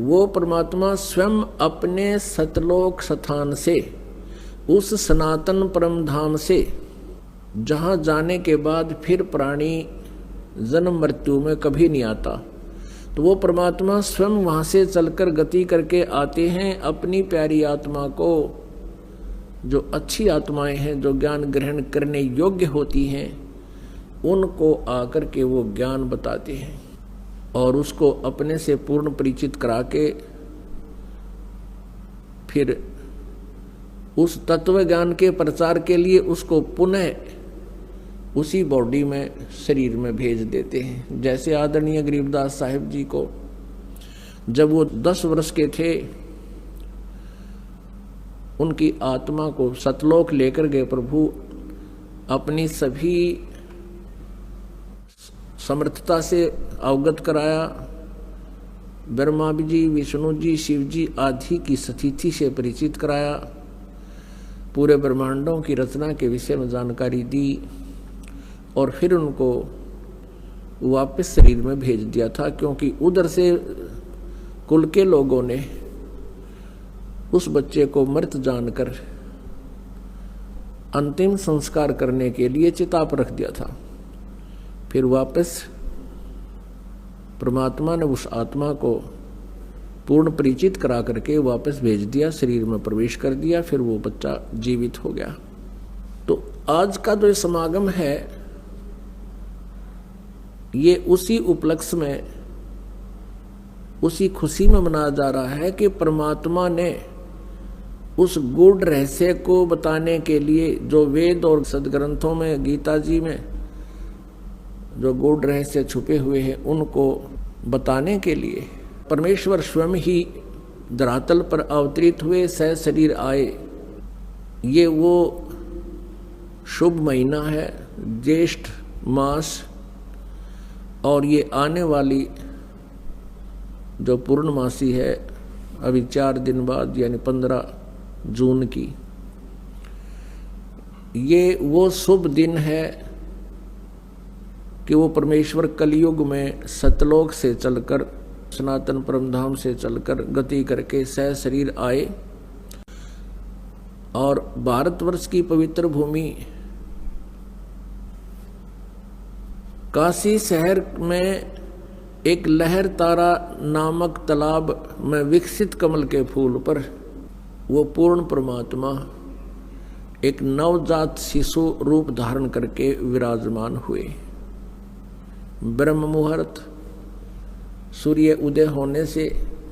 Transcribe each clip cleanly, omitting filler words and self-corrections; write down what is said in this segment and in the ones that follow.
वो परमात्मा स्वयं अपने सतलोक स्थान से, उस सनातन परम धाम से, जहाँ जाने के बाद फिर प्राणी जन्म मृत्यु में कभी नहीं आता, तो वो परमात्मा स्वयं वहाँ से चलकर गति करके आते हैं अपनी प्यारी आत्मा को, जो अच्छी आत्माएं हैं, जो ज्ञान ग्रहण करने योग्य होती हैं, उनको आकर के वो ज्ञान बताते हैं और उसको अपने से पूर्ण परिचित करा के फिर उस तत्व ज्ञान के प्रचार के लिए उसको पुनः उसी बॉडी में, शरीर में भेज देते हैं। जैसे आदरणीय गरीबदास साहिब जी को जब वो 10 वर्ष के थे, उनकी आत्मा को सतलोक लेकर गए प्रभु, अपनी सभी समर्थता से अवगत कराया, ब्रह्मा जी, विष्णु जी, शिव जी आदि की स्थिति से परिचित कराया, पूरे ब्रह्मांडों की रचना के विषय में जानकारी दी और फिर उनको वापस शरीर में भेज दिया था, क्योंकि उधर से कुल के लोगों ने उस बच्चे को मृत जानकर अंतिम संस्कार करने के लिए चिता पर रख दिया था। फिर वापस परमात्मा ने उस आत्मा को पूर्ण परिचित करा करके वापस भेज दिया, शरीर में प्रवेश कर दिया, फिर वो बच्चा जीवित हो गया। तो आज का जो समागम है ये उसी उपलक्ष्य में, उसी खुशी में मनाया जा रहा है कि परमात्मा ने उस गूढ़ रहस्य को बताने के लिए, जो वेद और सदग्रंथों में, गीता जी में जो गूढ़ रहस्य छुपे हुए हैं, उनको बताने के लिए परमेश्वर स्वयं ही धरातल पर अवतरित हुए, सह शरीर आए। ये वो शुभ महीना है, ज्येष्ठ मास, और ये आने वाली जो पूर्णमासी है अभी 4 दिन बाद, यानी 15 जून की, ये वो शुभ दिन है कि वो परमेश्वर कलयुग में सतलोक से चलकर, सनातन परमधाम से चलकर गति करके सह शरीर आए और भारतवर्ष की पवित्र भूमि काशी शहर में एक लहर तारा नामक तालाब में विकसित कमल के फूल पर वो पूर्ण परमात्मा एक नवजात शिशु रूप धारण करके विराजमान हुए। ब्रह्म मुहूर्त, सूर्य उदय होने से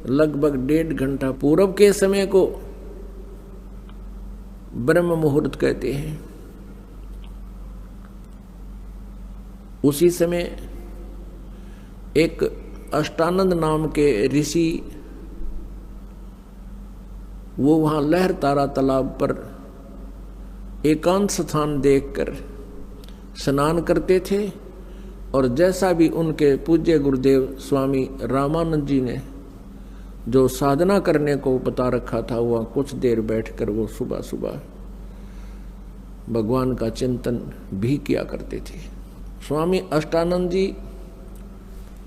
लगभग 1.5 घंटा पूर्व के समय को ब्रह्म मुहूर्त कहते हैं। उसी समय एक अष्टानंद नाम के ऋषि, वो वहां लहर तारा तालाब पर एकांत स्थान देखकर स्नान करते थे, और जैसा भी उनके पूज्य गुरुदेव स्वामी रामानंद जी ने जो साधना करने को बता रखा था, वह कुछ देर बैठकर वो सुबह सुबह भगवान का चिंतन भी किया करते थे। स्वामी अष्टानंद जी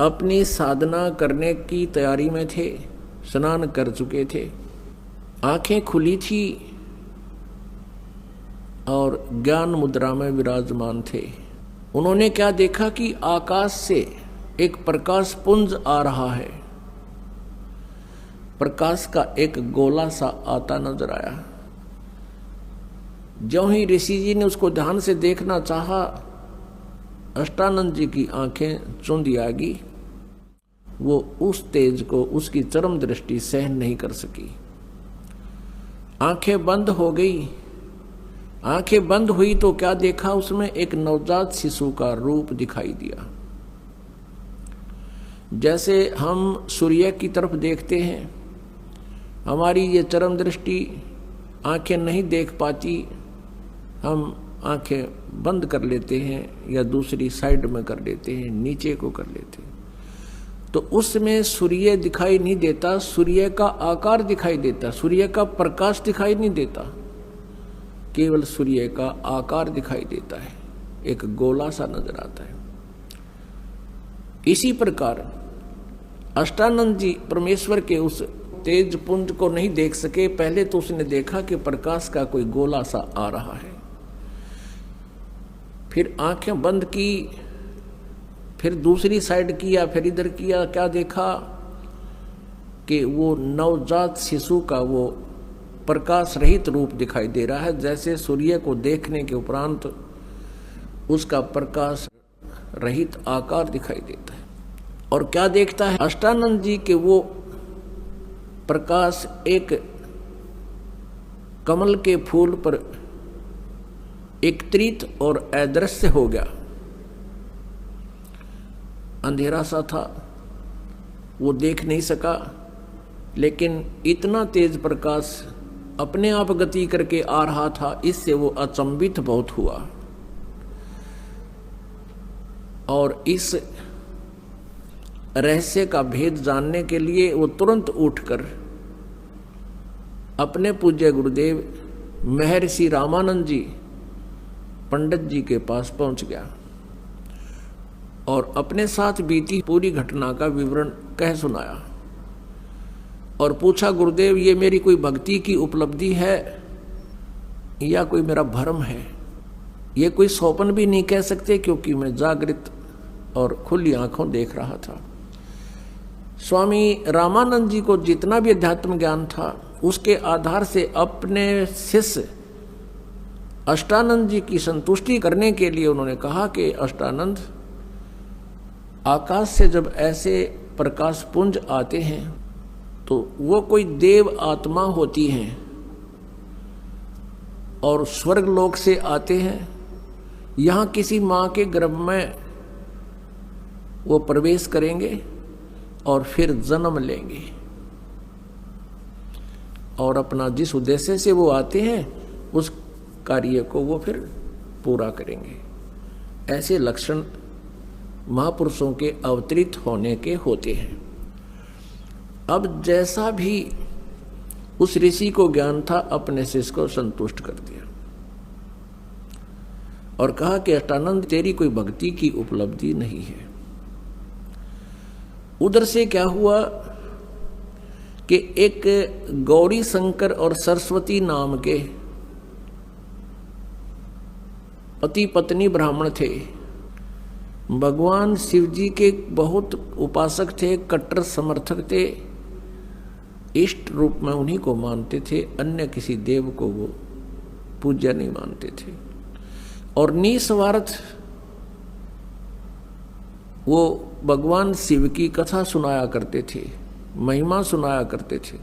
अपनी साधना करने की तैयारी में थे, स्नान कर चुके थे, आंखें खुली थी और ज्ञान मुद्रा में विराजमान थे। उन्होंने क्या देखा कि आकाश से एक प्रकाश पुंज आ रहा है। प्रकाश का एक गोला सा आता नजर आया। ज्यों ही ऋषि जी ने उसको ध्यान से देखना चाहा, अष्टानंद जी की आंखें चुंधी आ गई। वो उस तेज को, उसकी चरम दृष्टि सहन नहीं कर सकी, आंखें बंद हो गई। आंखें बंद हुई तो क्या देखा, उसमें एक नवजात शिशु का रूप दिखाई दिया। जैसे हम सूर्य की तरफ देखते हैं, हमारी ये चरम दृष्टि आंखें नहीं देख पाती, हम आंखें बंद कर लेते हैं या दूसरी साइड में कर लेते हैं, नीचे को कर लेते हैं, तो उसमें सूर्य दिखाई नहीं देता, सूर्य का आकार दिखाई देता, सूर्य का प्रकाश दिखाई नहीं देता। केवल सूर्य का आकार दिखाई देता है, एक गोला सा नजर आता है। इसी प्रकार अष्टानंद जी परमेश्वर के उस तेज पुंज को नहीं देख सके। पहले तो उसने देखा कि प्रकाश का कोई गोला सा आ रहा है, फिर आंखें बंद की, फिर दूसरी साइड किया, फिर इधर किया, क्या देखा कि वो नवजात शिशु का वो प्रकाश रहित रूप दिखाई दे रहा है, जैसे सूर्य को देखने के उपरांत उसका प्रकाश रहित आकार दिखाई देता है। और क्या देखता है अष्टानंद जी के वो प्रकाश एक कमल के फूल पर एकत्रित और अदृश्य हो गया। अंधेरा सा था, वो देख नहीं सका, लेकिन इतना तेज प्रकाश अपने आप गति करके आ रहा था, इससे वो अचंभित बहुत हुआ। और इस रहस्य का भेद जानने के लिए वो तुरंत उठकर अपने पूज्य गुरुदेव महर्षि रामानंद जी पंडित जी के पास पहुंच गया और अपने साथ बीती पूरी घटना का विवरण कह सुनाया और पूछा, गुरुदेव ये मेरी कोई भक्ति की उपलब्धि है या कोई मेरा भ्रम है? ये कोई स्वप्न भी नहीं कह सकते, क्योंकि मैं जागृत और खुली आंखों देख रहा था। स्वामी रामानंद जी को जितना भी अध्यात्म ज्ञान था, उसके आधार से अपने शिष्य अष्टानंद जी की संतुष्टि करने के लिए उन्होंने कहा कि अष्टानंद, आकाश से जब ऐसे प्रकाश पुंज आते हैं तो वो कोई देव आत्मा होती हैं और स्वर्ग लोक से आते हैं। यहाँ किसी माँ के गर्भ में वो प्रवेश करेंगे और फिर जन्म लेंगे और अपना जिस उद्देश्य से वो आते हैं उस कार्य को वो फिर पूरा करेंगे। ऐसे लक्षण महापुरुषों के अवतरित होने के होते हैं। अब जैसा भी उस ऋषि को ज्ञान था, अपने शिष्य को संतुष्ट कर दिया और कहा कि अष्टानंद, तेरी कोई भक्ति की उपलब्धि नहीं है। उधर से क्या हुआ कि एक गौरी शंकर और सरस्वती नाम के पति पत्नी ब्राह्मण थे। भगवान शिव जी के बहुत उपासक थे, कट्टर समर्थक थे, इष्ट रूप में उन्हीं को मानते थे, अन्य किसी देव को वो पूज्य नहीं मानते थे। और निस्वार्थ वो भगवान शिव की कथा सुनाया करते थे, महिमा सुनाया करते थे।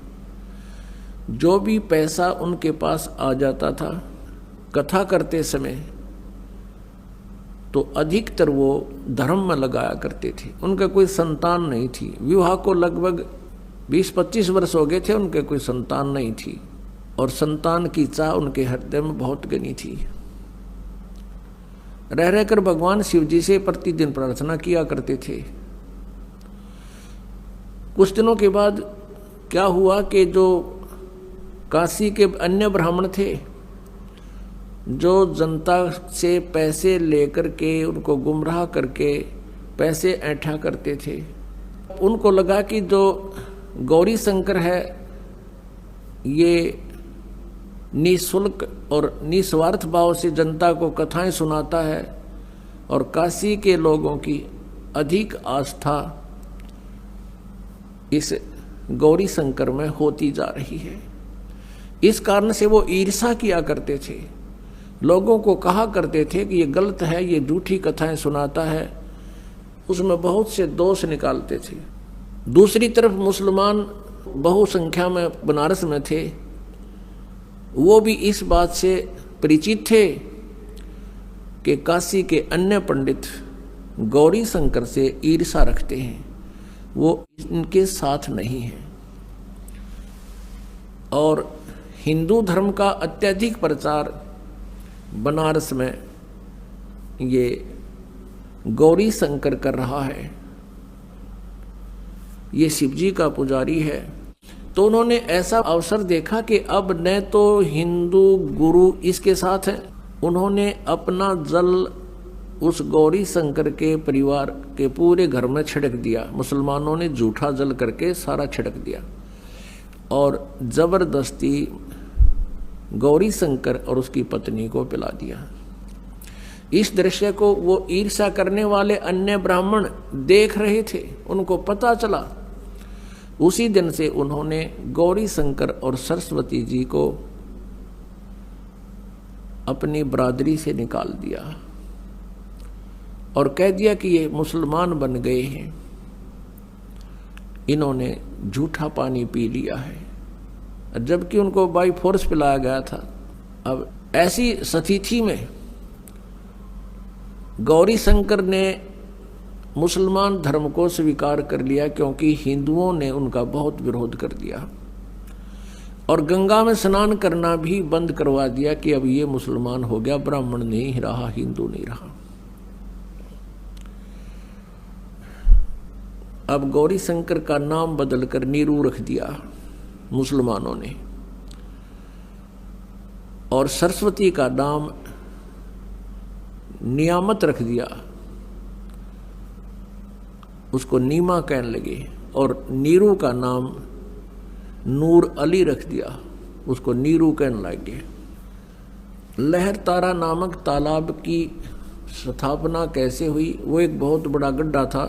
जो भी पैसा उनके पास आ जाता था कथा करते समय, तो अधिकतर वो धर्म में लगाया करते थे। उनका कोई संतान नहीं थी, विवाह को लगभग 20-25 वर्ष हो गए थे, उनके कोई संतान नहीं थी और संतान की चाह उनके हृदय में बहुत घनी थी। रह रहकर भगवान शिव जी से प्रतिदिन प्रार्थना किया करते थे। कुछ दिनों के बाद क्या हुआ कि जो काशी के अन्य ब्राह्मण थे, जो जनता से पैसे लेकर के उनको गुमराह करके पैसे ऐंठा करते थे, उनको लगा कि जो गौरी शंकर है ये निःशुल्क और निस्वार्थ भाव से जनता को कथाएं सुनाता है और काशी के लोगों की अधिक आस्था इस गौरी शंकर में होती जा रही है। इस कारण से वो ईर्षा किया करते थे, लोगों को कहा करते थे कि ये गलत है, ये झूठी कथाएं सुनाता है, उसमें बहुत से दोष निकालते थे। दूसरी तरफ मुसलमान बहुसंख्या में बनारस में थे, वो भी इस बात से परिचित थे कि काशी के अन्य पंडित गौरी शंकर से ईर्षा रखते हैं, वो इनके साथ नहीं है। और हिंदू धर्म का अत्यधिक प्रचार बनारस में ये गौरी शंकर कर रहा है। ये शिवजी का पुजारी है तो उन्होंने ऐसा अवसर देखा कि अब न तो हिंदू गुरु इसके साथ हैं, उन्होंने अपना जल उस गौरी शंकर के परिवार के पूरे घर में छिड़क दिया। मुसलमानों ने झूठा जल करके सारा छिड़क दिया और जबरदस्ती गौरी शंकर और उसकी पत्नी को पिला दिया। इस दृश्य को वो ईर्ष्या करने वाले अन्य ब्राह्मण देख रहे थे, उनको पता चला। उसी दिन से उन्होंने गौरी शंकर और सरस्वती जी को अपनी बरादरी से निकाल दिया और कह दिया कि ये मुसलमान बन गए हैं, इन्होंने झूठा पानी पी लिया है, जबकि उनको बाई फोर्स पिलाया गया था। अब ऐसी स्थिति में गौरी शंकर ने मुसलमान धर्म को स्वीकार कर लिया, क्योंकि हिंदुओं ने उनका बहुत विरोध कर दिया और गंगा में स्नान करना भी बंद करवा दिया कि अब ये मुसलमान हो गया, ब्राह्मण नहीं रहा, हिंदू नहीं रहा। अब गौरी शंकर का नाम बदलकर नीरू रख दिया मुसलमानों ने और सरस्वती का नाम नियामत रख दिया, उसको नीमा कहने लगे, और नीरू का नाम नूर अली रख दिया, उसको नीरू कहने लगे। लहर तारा नामक तालाब की स्थापना कैसे हुई? वो एक बहुत बड़ा गड्ढा था,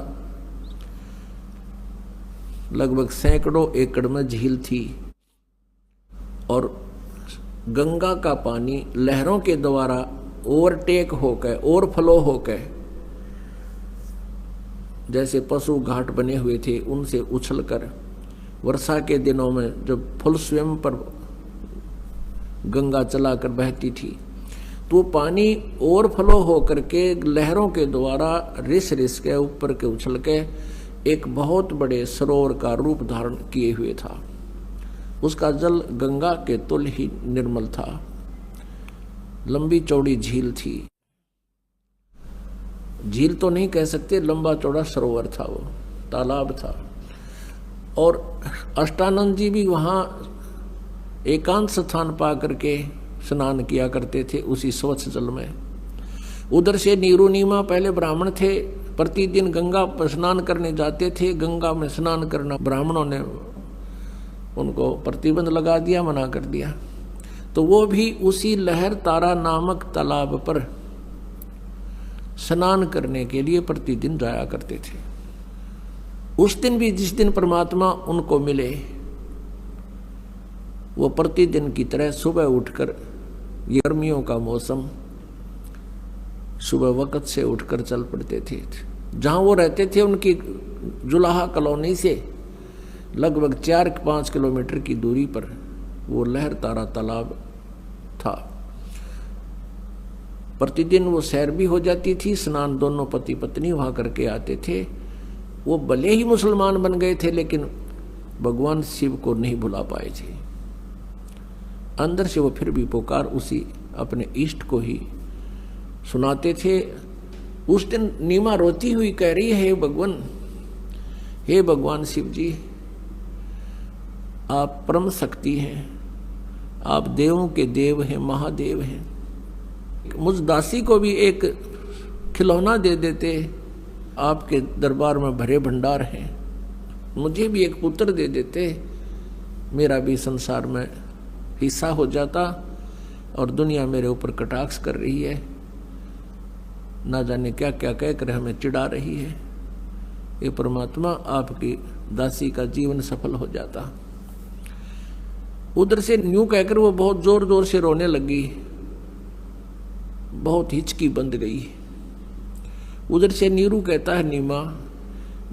लगभग सैकड़ों एकड़ में झील थी और गंगा का पानी लहरों के द्वारा ओवरटेक होकर, ओवरफ्लो होकर, जैसे पशु घाट बने हुए थे उनसे उछलकर वर्षा के दिनों में जब फुल स्वयं पर गंगा चलाकर बहती थी, तो पानी ओवरफ्लो होकर के लहरों के द्वारा रिस रिस के ऊपर के उछल के एक बहुत बड़े सरोवर का रूप धारण किए हुए था। उसका जल गंगा के तुल्य ही निर्मल था, लंबी चौड़ी झील थी, झील तो नहीं कह सकते, लंबा चौड़ा सरोवर था, वो तालाब था। और अष्टानंद जी भी वहाँ एकांत स्थान पा करके स्नान किया करते थे उसी स्वच्छ जल में। उधर से नीरू नीमा पहले ब्राह्मण थे, प्रतिदिन गंगा पर स्नान करने जाते थे। गंगा में स्नान करना ब्राह्मणों ने उनको प्रतिबंध लगा दिया, मना कर दिया, तो वो भी उसी लहर तारा नामक तालाब पर स्नान करने के लिए प्रतिदिन जाया करते थे। उस दिन भी जिस दिन परमात्मा उनको मिले, वो प्रतिदिन की तरह सुबह उठकर, ये गर्मियों का मौसम, सुबह वक्त से उठकर चल पड़ते थे। जहाँ वो रहते थे उनकी जुलाहा कॉलोनी से लगभग 4-5 किलोमीटर की दूरी पर वो लहर तारा तालाब था। प्रतिदिन वो सैर भी हो जाती थी, स्नान दोनों पति पत्नी वहाँ करके आते थे। वो भले ही मुसलमान बन गए थे, लेकिन भगवान शिव को नहीं भुला पाए थे। अंदर से वो फिर भी पुकार उसी अपने इष्ट को ही सुनाते थे। उस दिन नीमा रोती हुई कह रही है, हे भगवान शिव जी, आप परम शक्ति हैं, आप देवों के देव हैं, महादेव हैं। मुझ दासी को भी एक खिलौना दे देते, आपके दरबार में भरे भंडार हैं। मुझे भी एक पुत्र दे देते, मेरा भी संसार में हिस्सा हो जाता, और दुनिया मेरे ऊपर कटाक्ष कर रही है, ना जाने क्या क्या कहकर हमें चिढ़ा रही है। ये परमात्मा, आपकी दासी का जीवन सफल हो जाता। उधर से न्यू कहकर वो बहुत जोर जोर से रोने लगी, बहुत हिचकी बंद गई। उधर से नीरू कहता है, नीमा,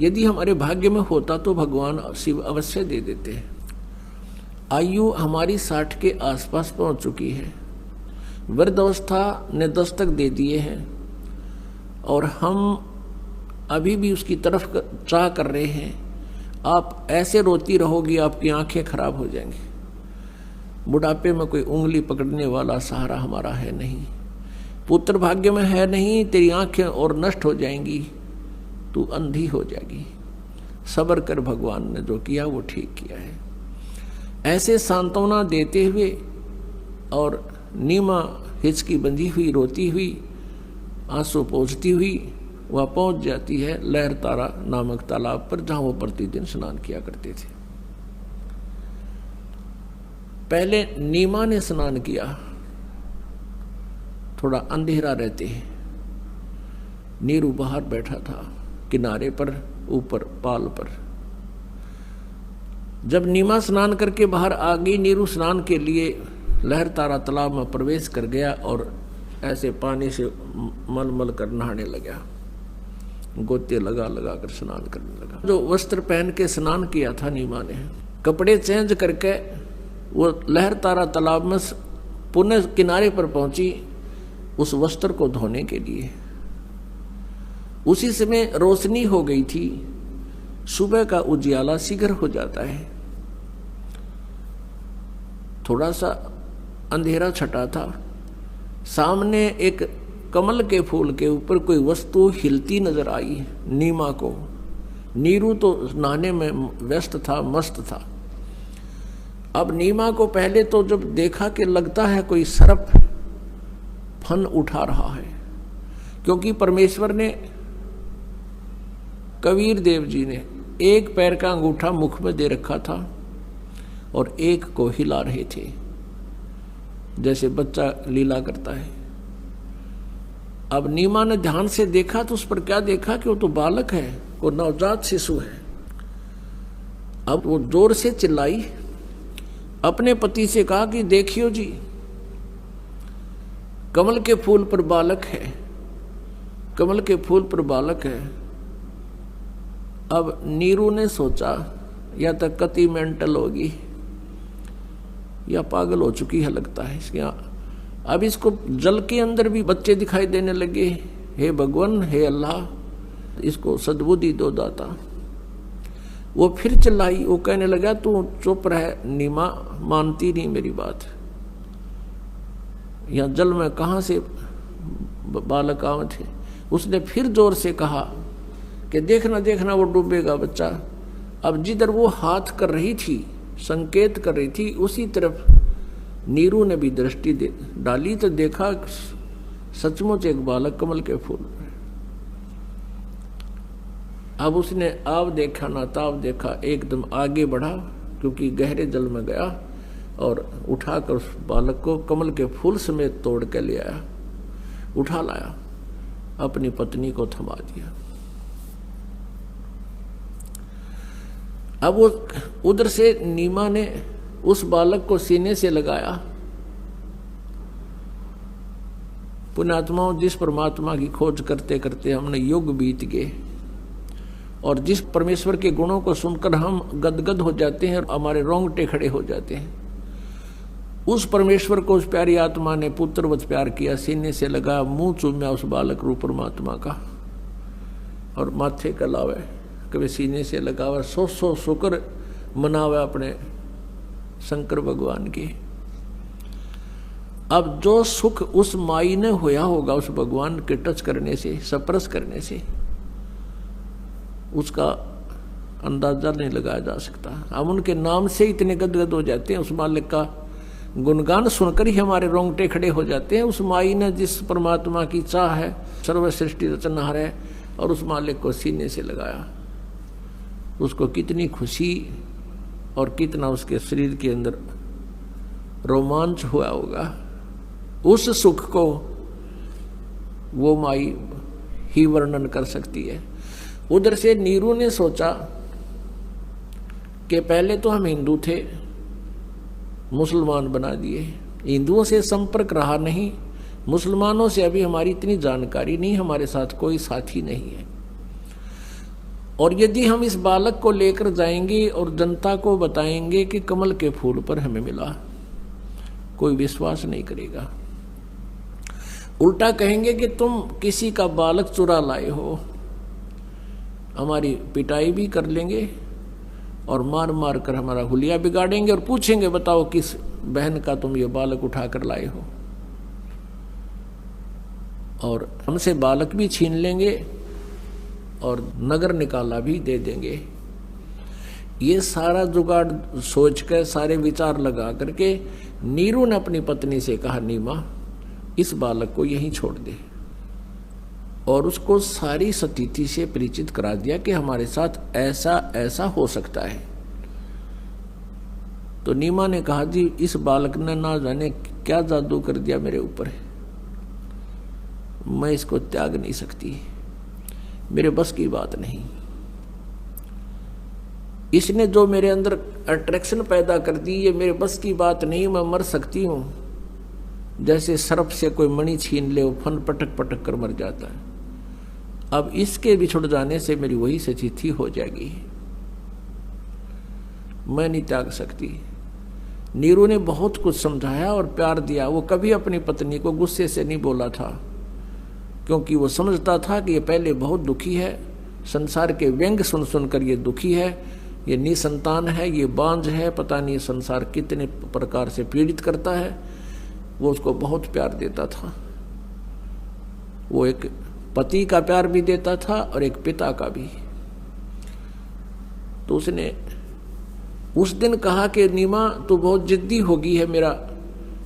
यदि हमारे भाग्य में होता तो भगवान शिव अवश्य दे देते। आयु हमारी 60 के आसपास पहुंच चुकी है, वृद्धावस्था ने दस्तक दे दिए हैं, और हम अभी भी उसकी तरफ चाह कर रहे हैं। आप ऐसे रोती रहोगी, आपकी आंखें खराब हो जाएंगी। बुढ़ापे में कोई उंगली पकड़ने वाला सहारा हमारा है नहीं, पुत्र भाग्य में है नहीं, तेरी आंखें और नष्ट हो जाएंगी, तू अंधी हो जाएगी। सब्र कर, भगवान ने जो किया वो ठीक किया है। ऐसे सांत्वना देते हुए और नीमा हिचकी बंधी हुई रोती हुई आंसू पोंछती हुई वह पहुंच जाती है लहरतारा नामक तालाब पर, जहां वो प्रतिदिन स्नान किया करते थे। पहले नीमा ने स्नान किया, थोड़ा अंधेरा रहते नीरू बाहर बैठा था किनारे पर, ऊपर पाल पर। जब नीमा स्नान करके बाहर आ गई, नीरू स्नान के लिए लहरतारा तालाब में प्रवेश कर गया और ऐसे पानी से मल मल कर नहाने लगा, गोते लगा लगा कर स्नान करने लगा। जो वस्त्र पहन के स्नान किया था नीमा ने, कपड़े चेंज करके वो लहरतारा तालाब में पुनः किनारे पर पहुंची उस वस्त्र को धोने के लिए। उसी समय रोशनी हो गई थी, सुबह का उजियाला शीघ्र हो जाता है। थोड़ा सा अंधेरा छटा था, सामने एक कमल के फूल के ऊपर कोई वस्तु हिलती नजर आई नीमा को। नीरू तो नहाने में व्यस्त था, मस्त था। अब नीमा को पहले तो जब देखा कि लगता है कोई सर्प फन उठा रहा है, क्योंकि परमेश्वर ने, कबीर देव जी ने एक पैर का अंगूठा मुख में दे रखा था और एक को हिला रहे थे, जैसे बच्चा लीला करता है। अब नीमा ने ध्यान से देखा तो उस पर क्या देखा कि वो तो बालक है, वो नवजात शिशु है। अब वो जोर से चिल्लाई, अपने पति से कहा कि देखियो जी, कमल के फूल पर बालक है, कमल के फूल पर बालक है। अब नीरू ने सोचा या तो कति मेंटल होगी या पागल हो चुकी है लगता है इसके। अब इसको जल के अंदर भी बच्चे दिखाई देने लगे। हे भगवान, हे अल्लाह, इसको सद्बुद्धि दो दाता। वो फिर चिल्लाई, वो कहने लगा तू चुप रह नीमा, मानती नहीं मेरी बात। यहाँ जल में कहाँ से बालक आए थे। उसने फिर जोर से कहा कि देखना देखना वो डूबेगा बच्चा। अब जिधर वो हाथ कर रही थी, संकेत कर रही थी, उसी तरफ नीरू ने भी दृष्टि डाली तो देखा सचमुच एक बालक कमल के फूल में। अब उसने आव देखा ना ताव देखा, एकदम आगे बढ़ा, क्योंकि गहरे जल में गया और उठाकर उस बालक को कमल के फूल समेत तोड़ के ले आया, उठा लाया, अपनी पत्नी को थमा दिया। अब वो उधर से नीमा ने उस बालक को सीने से लगाया। पुण्यात्माओं, जिस परमात्मा की खोज करते करते हमने युग बीत गए और जिस परमेश्वर के गुणों को सुनकर हम गदगद हो जाते हैं और हमारे रोंगटे खड़े हो जाते हैं, उस परमेश्वर को उस प्यारी आत्मा ने पुत्रवत प्यार किया, सीने से लगा, मुंह चूम्या उस बालक रूप परमात्मा का और माथे का लावे, कभी सीने से लगावा, सौ शुक्र मनावे अपने शंकर भगवान की। अब जो सुख उस माई ने होया होगा उस भगवान के टच करने से, स्पर्श करने से, उसका अंदाजा नहीं लगाया जा सकता। हम उनके नाम से इतने गदगद हो जाते हैं, उस मालिक का गुणगान सुनकर ही हमारे रोंगटे खड़े हो जाते हैं। उस माई ने जिस परमात्मा की चाह है, सर्व सृष्टि रचनहार है, और उस मालिक को सीने से लगाया, उसको कितनी खुशी और कितना उसके शरीर के अंदर रोमांच हुआ होगा। उस सुख को वो माई ही वर्णन कर सकती है। उधर से नीरू ने सोचा कि पहले तो हम हिंदू थे, मुसलमान बना दिए, हिंदुओं से संपर्क रहा नहीं, मुसलमानों से अभी हमारी इतनी जानकारी नहीं, हमारे साथ कोई साथी नहीं है। और यदि हम इस बालक को लेकर जाएंगे और जनता को बताएंगे कि कमल के फूल पर हमें मिला, कोई विश्वास नहीं करेगा। उल्टा कहेंगे कि तुम किसी का बालक चुरा लाए हो, हमारी पिटाई भी कर लेंगे और मार मार कर हमारा हुलिया बिगाड़ेंगे और पूछेंगे बताओ किस बहन का तुम ये बालक उठा कर लाए हो, और हमसे बालक भी छीन लेंगे और नगर निकाला भी दे देंगे। ये सारा जुगाड़ सोच कर, सारे विचार लगा करके नीरू ने अपनी पत्नी से कहा, नीमा इस बालक को यहीं छोड़ दे, और उसको सारी स्थिति से परिचित करा दिया कि हमारे साथ ऐसा ऐसा हो सकता है। तो नीमा ने कहा, जी इस बालक ने ना जाने क्या जादू कर दिया मेरे ऊपर, मैं इसको त्याग नहीं सकती, मेरे बस की बात नहीं। इसने जो मेरे अंदर अट्रैक्शन पैदा कर दी, ये मेरे बस की बात नहीं, मैं मर सकती हूं। जैसे सर्प से कोई मणि छीन ले, वो फन पटक पटक कर मर जाता है। अब इसके बिछुड़ जाने से मेरी वही स्थिति हो जाएगी, मैं नहीं त्याग सकती। नीरू ने बहुत कुछ समझाया और प्यार दिया। वो कभी अपनी पत्नी को गुस्से से नहीं बोला था, क्योंकि वो समझता था कि ये पहले बहुत दुखी है, संसार के व्यंग सुन सुनकर ये दुखी है, ये निसंतान है, ये बांझ है, पता नहीं संसार कितने प्रकार से पीड़ित करता है। वो उसको बहुत प्यार देता था। वो एक पति का प्यार भी देता था और एक पिता का भी। तो उसने उस दिन कहा कि नीमा तू बहुत जिद्दी हो गई है, मेरा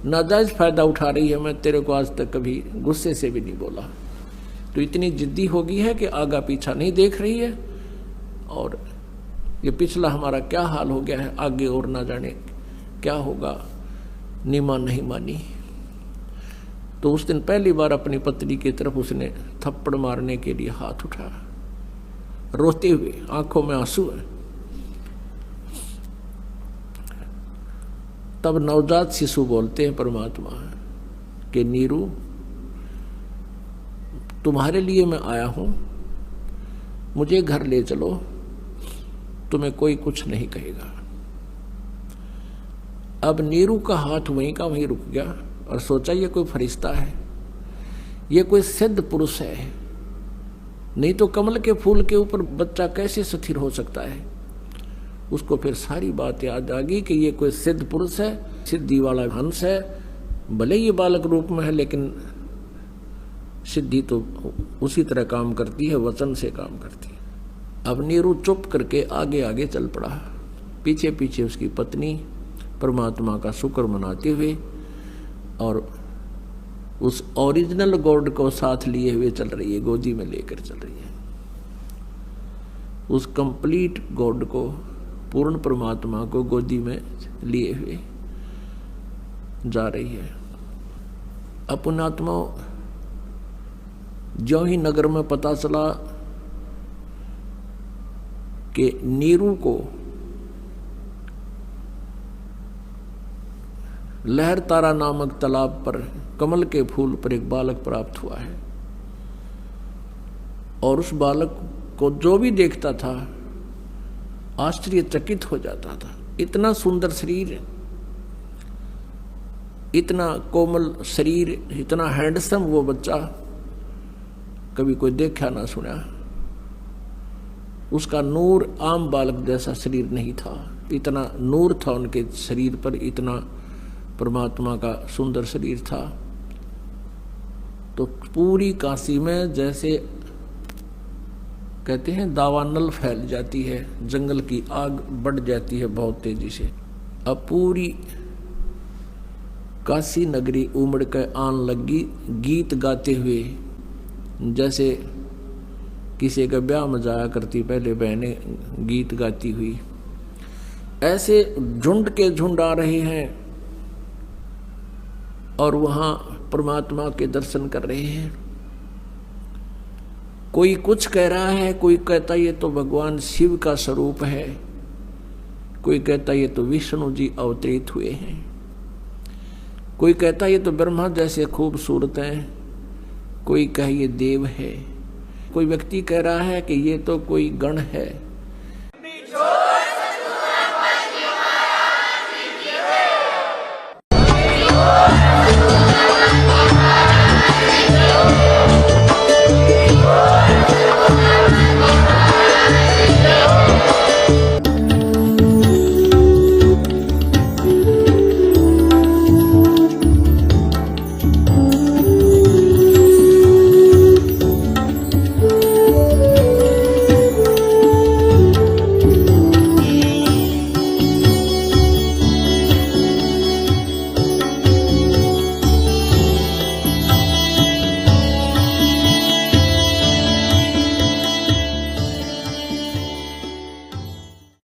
नाजायज फायदा उठा रही है, मैं तेरे को आज तक कभी गुस्से से भी नहीं बोला, तो इतनी जिद्दी हो गई है कि आगा पीछा नहीं देख रही है, और ये पिछला हमारा क्या हाल हो गया है, आगे और ना जाने क्या होगा। नीमा नहीं मानी। तो उस दिन पहली बार अपनी पत्नी की तरफ उसने थप्पड़ मारने के लिए हाथ उठाया, रोते हुए, आंखों में आंसू है। तब नवजात शिशु बोलते हैं परमात्मा कि नीरू तुम्हारे लिए मैं आया हूं, मुझे घर ले चलो, तुम्हें कोई कुछ नहीं कहेगा। अब नीरू का हाथ वहीं का वहीं रुक गया और सोचा ये कोई फरिश्ता है, ये कोई सिद्ध पुरुष है, नहीं तो कमल के फूल के ऊपर बच्चा कैसे स्थिर हो सकता है। उसको फिर सारी बात याद आ गई कि ये कोई सिद्ध पुरुष है, सिद्धि वाला हंस है, भले ये बालक रूप में है लेकिन सिद्धि तो उसी तरह काम करती है, वचन से काम करती है। अब नीरू चुप करके आगे आगे चल पड़ा, पीछे पीछे उसकी पत्नी परमात्मा का शुक्र मनाते हुए और उस ओरिजिनल गॉड को साथ लिए हुए चल रही है, गोदी में लेकर चल रही है। उस कंप्लीट गॉड को, पूर्ण परमात्मा को गोदी में लिए हुए जा रही है। अपनात्मा ज्यों ही नगर में पता चला कि नीरू को लहर तारा नामक तालाब पर कमल के फूल पर एक बालक प्राप्त हुआ है, और उस बालक को जो भी देखता था आश्चर्यचकित हो जाता था। इतना सुंदर शरीर, इतना कोमल शरीर, इतना हैंडसम वो बच्चा कभी कोई देखा ना सुना। उसका नूर आम बालक जैसा शरीर नहीं था, इतना नूर था उनके शरीर पर, इतना परमात्मा का सुंदर शरीर था। तो पूरी काशी में जैसे कहते हैं दावानल फैल जाती है, जंगल की आग बढ़ जाती है बहुत तेजी से। अब पूरी काशी नगरी उमड़ कर आन लगी, गीत गाते हुए, जैसे किसी का ब्याह में जाया करती पहले बहनें गीत गाती हुई, ऐसे झुंड के झुंड आ रहे हैं और वहां परमात्मा के दर्शन कर रहे हैं। कोई कुछ कह रहा है, कोई कहता ये तो भगवान शिव का स्वरूप है, कोई कहता ये तो विष्णु जी अवतरित हुए हैं, कोई कहता ये तो ब्रह्मा जैसे खूबसूरत हैं, कोई कहे ये देव है, कोई व्यक्ति कह रहा है कि ये तो कोई गण है। Oh